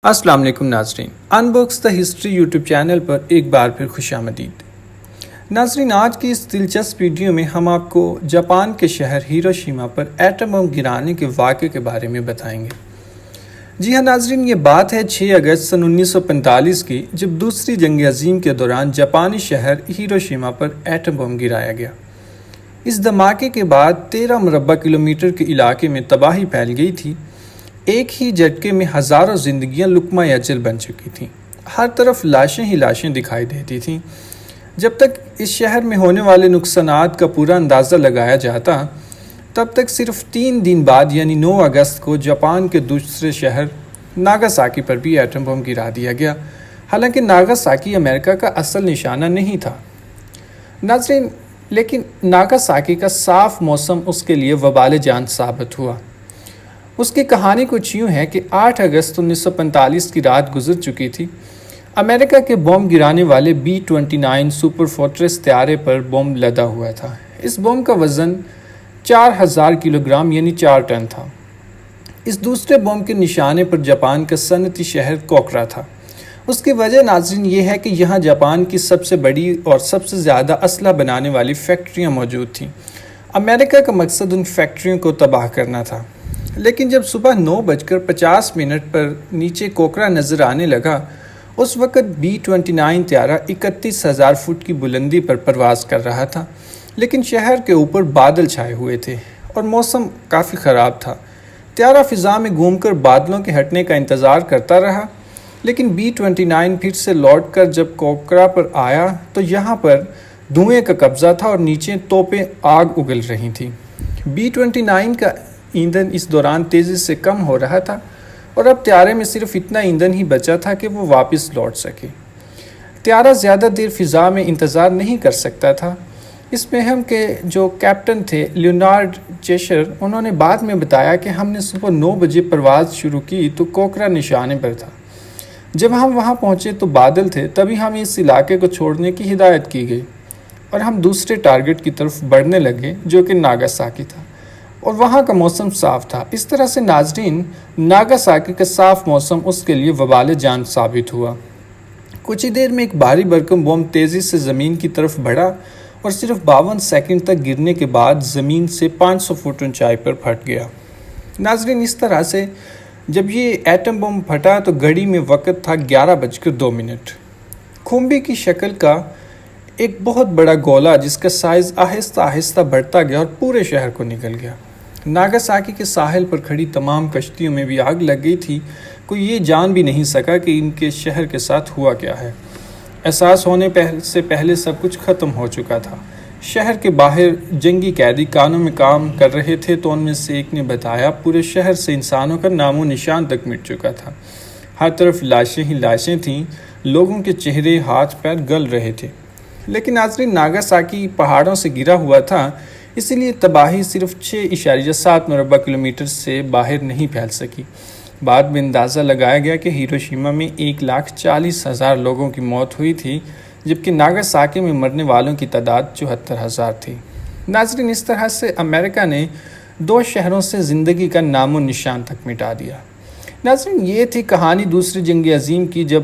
السلام علیکم ناظرین، ان بکس دا ہسٹری یوٹیوب چینل پر ایک بار پھر خوش آمدید۔ ناظرین، آج کی اس دلچسپ ویڈیو میں ہم آپ کو جاپان کے شہر ہیروشیما پر ایٹم بم گرانے کے واقعے کے بارے میں بتائیں گے۔ جی ہاں ناظرین، یہ بات ہے 6 اگست سن 1945 کی، جب دوسری جنگ عظیم کے دوران جاپانی شہر ہیروشیما پر ایٹم بم گرایا گیا۔ اس دھماکے کے بعد 13 مربع کلومیٹر کے علاقے میں تباہی پھیل گئی تھی۔ ایک ہی جھٹکے میں ہزاروں زندگیاں لقمہ اجل بن چکی تھیں۔ ہر طرف لاشیں ہی لاشیں دکھائی دیتی تھیں۔ جب تک اس شہر میں ہونے والے نقصانات کا پورا اندازہ لگایا جاتا، تب تک صرف 3 دن بعد یعنی 9 اگست کو جاپان کے دوسرے شہر ناگاساکی پر بھی ایٹم بم گرا دیا گیا، حالانکہ ناگاساکی امریکہ کا اصل نشانہ نہیں تھا۔ ناظرین، لیکن ناگاساکی کا صاف موسم اس کے لیے وبال جان ثابت ہوا۔ اس کی کہانی کچھ یوں ہے کہ 8 اگست 1945 کی رات گزر چکی تھی۔ امریکہ کے بم گرانے والے B-29 سپر فورٹریس طیارے پر بم لدا ہوا تھا۔ اس بم کا وزن 4000 کلو گرام یعنی 4 ٹن تھا۔ اس دوسرے بم کے نشانے پر جاپان کا صنعتی شہر کوکرا تھا۔ اس کی وجہ ناظرین یہ ہے کہ یہاں جاپان کی سب سے بڑی اور سب سے زیادہ اسلحہ بنانے والی فیکٹریاں موجود تھیں۔ امریکہ کا مقصد ان فیکٹریوں کو تباہ کرنا تھا۔ لیکن جب صبح 9:50 پر نیچے کوکرا نظر آنے لگا، اس وقت B-29 طیارہ 31,000 فٹ کی بلندی پر پرواز کر رہا تھا، لیکن شہر کے اوپر بادل چھائے ہوئے تھے اور موسم کافی خراب تھا۔ طیارہ فضا میں گھوم کر بادلوں کے ہٹنے کا انتظار کرتا رہا، لیکن B-29 پھر سے لوٹ کر جب کوکرا پر آیا تو یہاں پر دھوئیں کا قبضہ تھا اور نیچے توپیں آگ اگل رہی تھیں۔ B-29 کا ایندھن اس دوران تیزی سے کم ہو رہا تھا اور اب طیارے میں صرف اتنا ایندھن ہی بچا تھا کہ وہ واپس لوٹ سکے۔ طیارہ زیادہ دیر فضا میں انتظار نہیں کر سکتا تھا۔ اس مہم کے جو کیپٹن تھے لیونارڈ چیشر، انہوں نے بعد میں بتایا کہ ہم نے صبح 9 بجے پرواز شروع کی تو کوکرا نشانے پر تھا۔ جب ہم وہاں پہنچے تو بادل تھے، تبھی ہمیں اس علاقے کو چھوڑنے کی ہدایت کی گئی اور ہم دوسرے ٹارگٹ کی طرف بڑھنے لگے جو کہ ناگاساکی تھا، اور وہاں کا موسم صاف تھا۔ اس طرح سے ناظرین، ناگاساکی کا صاف موسم اس کے لیے وبال جان ثابت ہوا۔ کچھ ہی دیر میں ایک بھاری بھرکم بم تیزی سے زمین کی طرف بڑھا اور صرف 52 سیکنڈ تک گرنے کے بعد زمین سے 500 فٹ اونچائی پر پھٹ گیا۔ ناظرین، اس طرح سے جب یہ ایٹم بم پھٹا تو گھڑی میں وقت تھا 11:02۔ کھمبی کی شکل کا ایک بہت بڑا گولا جس کا سائز آہستہ آہستہ بڑھتا گیا اور پورے شہر کو نگل گیا۔ ناگاساکی کے ساحل پر کھڑی تمام کشتیوں میں بھی آگ لگ گئی تھی۔ کوئی یہ جان بھی نہیں سکا کہ ان کے شہر کے ساتھ ہوا کیا ہے۔ احساس ہونے سے پہلے سب کچھ ختم ہو چکا تھا۔ شہر کے باہر جنگی قیدی کانوں میں کام کر رہے تھے تو ان میں سے ایک نے بتایا پورے شہر سے انسانوں کا نام و نشان تک مٹ چکا تھا۔ ہر طرف لاشیں ہی لاشیں تھیں، لوگوں کے چہرے ہاتھ پیر گل رہے تھے۔ لیکن ناظرین، ناگاساکی پہاڑوں سے گرا ہوا تھا، اسی لیے تباہی صرف 6.7 مربع کلومیٹر سے باہر نہیں پھیل سکی۔ بعد میں اندازہ لگایا گیا کہ ہیروشیما میں 1,40,000 لوگوں کی موت ہوئی تھی، جبکہ ناگاساکی میں مرنے والوں کی تعداد 74,000 تھی۔ ناظرین، اس طرح سے امریکہ نے 2 شہروں سے زندگی کا نام و نشان تک مٹا دیا۔ ناظرین، یہ تھی کہانی دوسری جنگ عظیم کی، جب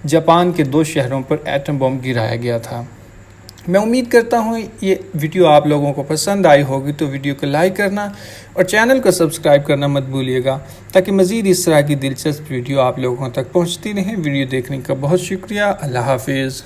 جاپان کے 2 شہروں پر ایٹم بم گرایا گیا تھا۔ میں امید کرتا ہوں یہ ویڈیو آپ لوگوں کو پسند آئی ہوگی، تو ویڈیو کو لائک کرنا اور چینل کو سبسکرائب کرنا مت بھولیے گا، تاکہ مزید اس طرح کی دلچسپ ویڈیو آپ لوگوں تک پہنچتی رہیں۔ ویڈیو دیکھنے کا بہت شکریہ۔ اللہ حافظ۔